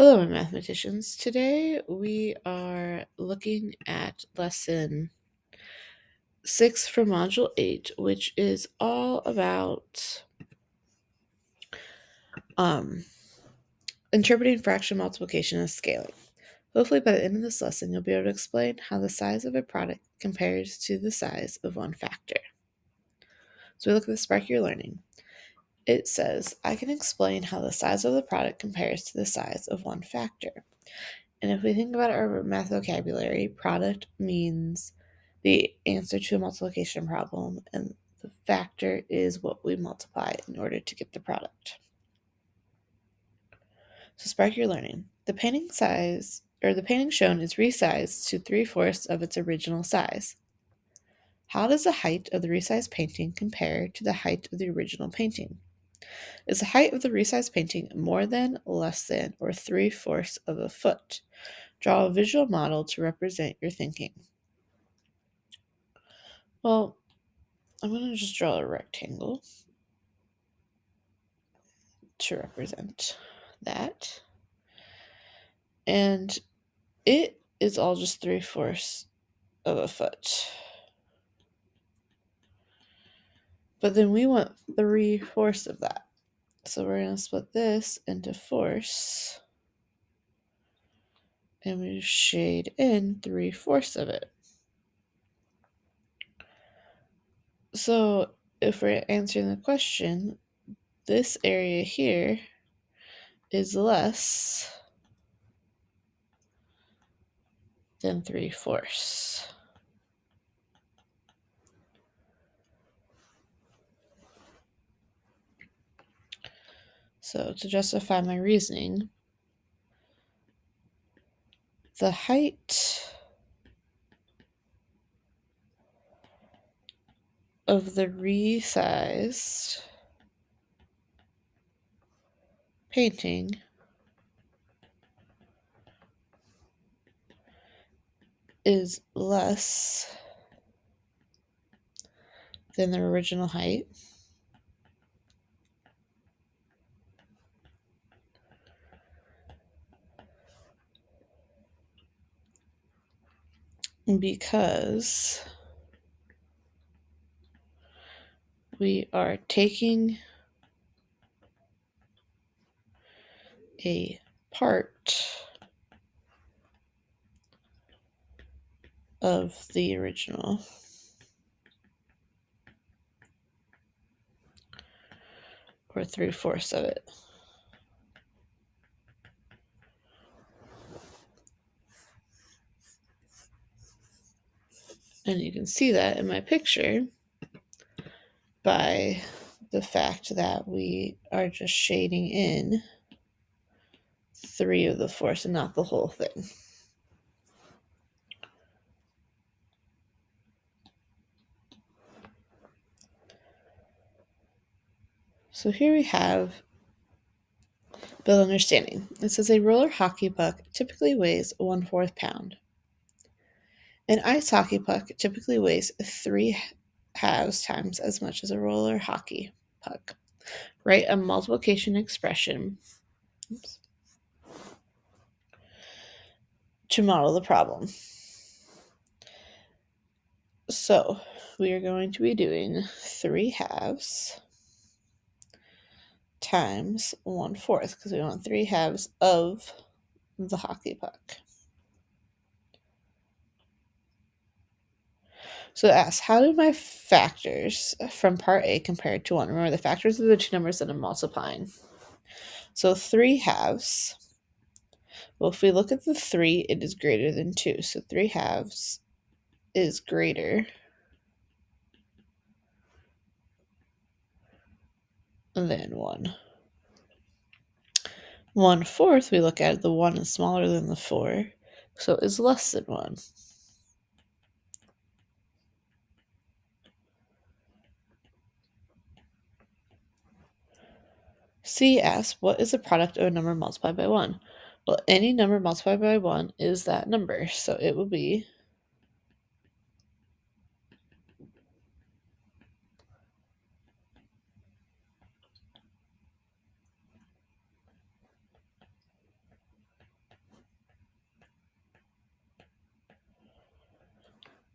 Hello, my mathematicians. Today we are looking at lesson 6 from module 8, which is all about interpreting fraction multiplication and scaling. Hopefully, by the end of this lesson, you'll be able to explain how the size of a product compares to the size of one factor. So we look at the spark you're learning. It says, I can explain how the size of the product compares to the size of one factor. And if we think about our math vocabulary, product means the answer to a multiplication problem, and the factor is what we multiply in order to get the product. So spark your learning. The painting shown is resized to 3/4 of its original size. How does the height of the resized painting compare to the height of the original painting? Is the height of the resized painting more than, less than, or 3/4 of a foot? Draw a visual model to represent your thinking. Well, I'm going to just draw a rectangle to represent that. And it is all just 3/4 of a foot. But then we want 3/4 of that. So we're going to split this into fourths. And we shade in 3/4 of it. So if we're answering the question, this area here is less than 3/4. So to justify my reasoning, the height of the resized painting is less than the original height because we are taking a part of the original or 3/4 of it. And you can see that in my picture by the fact that we are just shading in 3 of the fourths and not the whole thing. So here we have build understanding. It says a roller hockey puck typically weighs 1/4 pound. An ice hockey puck typically weighs 3/2 times as much as a roller hockey puck. Write a multiplication expression to model the problem. So we are going to be doing 3/2 times 1/4 because we want 3/2 of the hockey puck. So it asks, how do my factors from part A compare to 1? Remember, the factors are the two numbers that I'm multiplying. So 3/2. Well, if we look at the 3, it is greater than 2. So 3/2 is greater than 1. 1/4, we look at it, the 1 is smaller than the 4, so it is less than 1. C asks, what is the product of a number multiplied by 1? Well, any number multiplied by 1 is that number, so it will be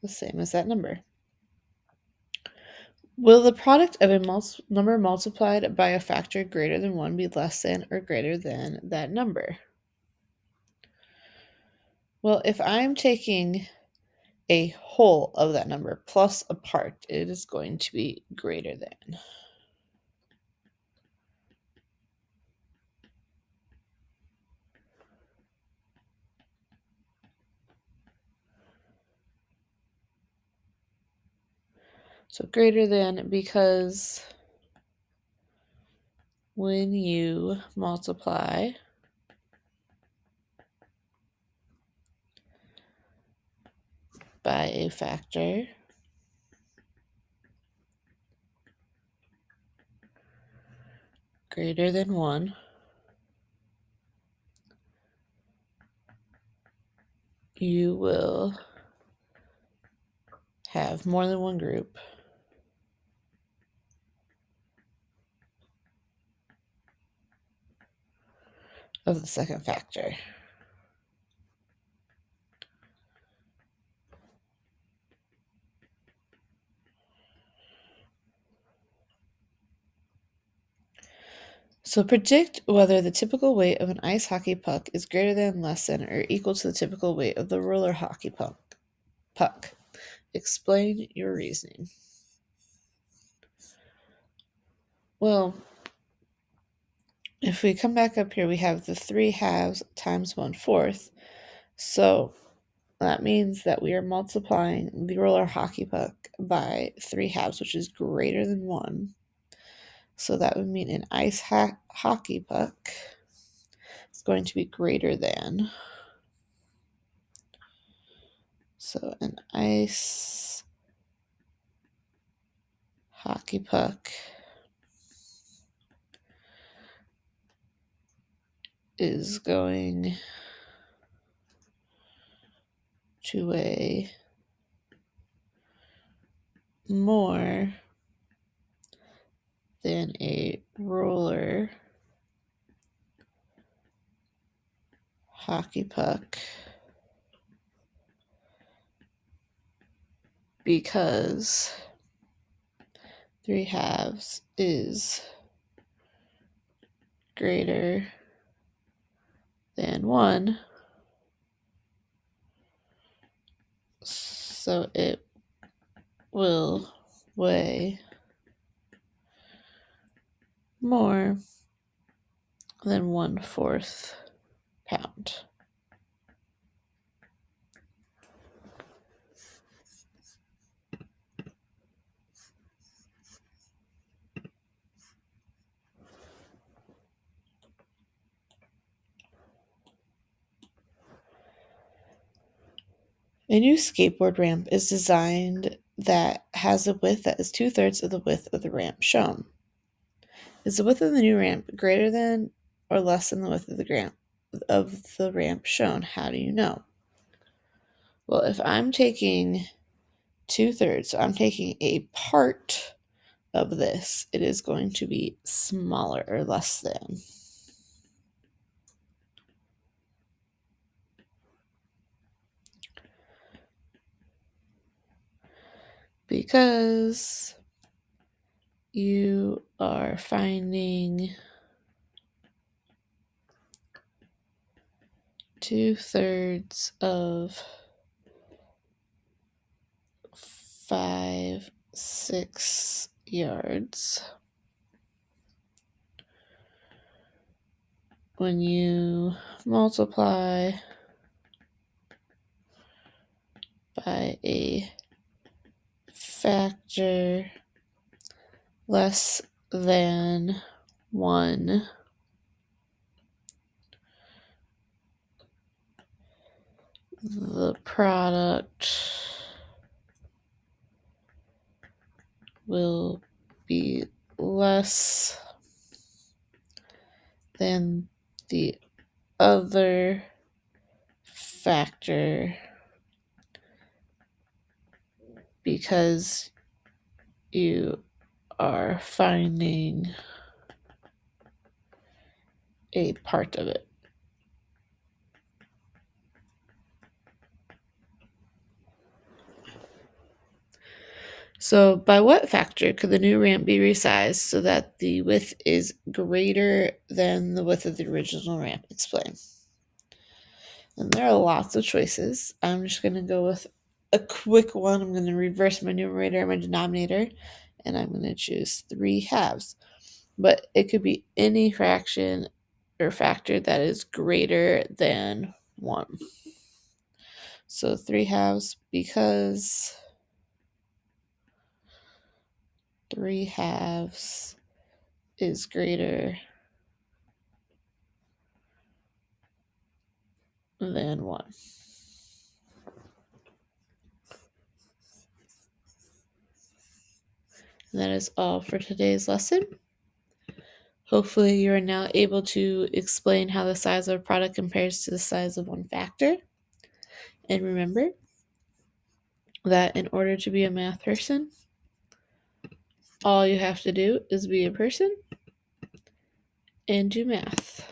the same as that number. Will the product of a number multiplied by a factor greater than 1 be less than or greater than that number? Well, if I'm taking a whole of that number plus a part, it is going to be greater than. So greater than because when you multiply by a factor greater than 1, you will have more than one group of the second factor. So predict whether the typical weight of an ice hockey puck is greater than, less than, or equal to the typical weight of the roller hockey puck. Explain your reasoning. Well, if we come back up here, we have the 3/2 times 1/4. So that means that we are multiplying the roller hockey puck by 3/2, which is greater than 1. So that would mean an ice hockey puck is going to be greater than. So an ice hockey puck is going to weigh more than a roller hockey puck because 3/2 is greater than 1. So it will weigh more than 1/4 pound. A new skateboard ramp is designed that has a width that is 2/3 of the width of the ramp shown. Is the width of the new ramp greater than or less than the width of the ramp shown? How do you know? Well, if I'm taking 2/3, so I'm taking a part of this, it is going to be smaller or less than. Because you are finding 2/3 of 5, 6 yards. When you multiply by a factor less than 1, the product will be less than the other factor because you are finding a part of it. So by what factor could the new ramp be resized so that the width is greater than the width of the original ramp? Explain. And there are lots of choices. I'm just going to go with a quick one. I'm going to reverse my numerator and my denominator, and I'm going to choose 3/2. But it could be any fraction or factor that is greater than 1. So 3/2 because 3/2 is greater than 1. And that is all for today's lesson. Hopefully, you are now able to explain how the size of a product compares to the size of one factor. And remember that in order to be a math person, all you have to do is be a person and do math.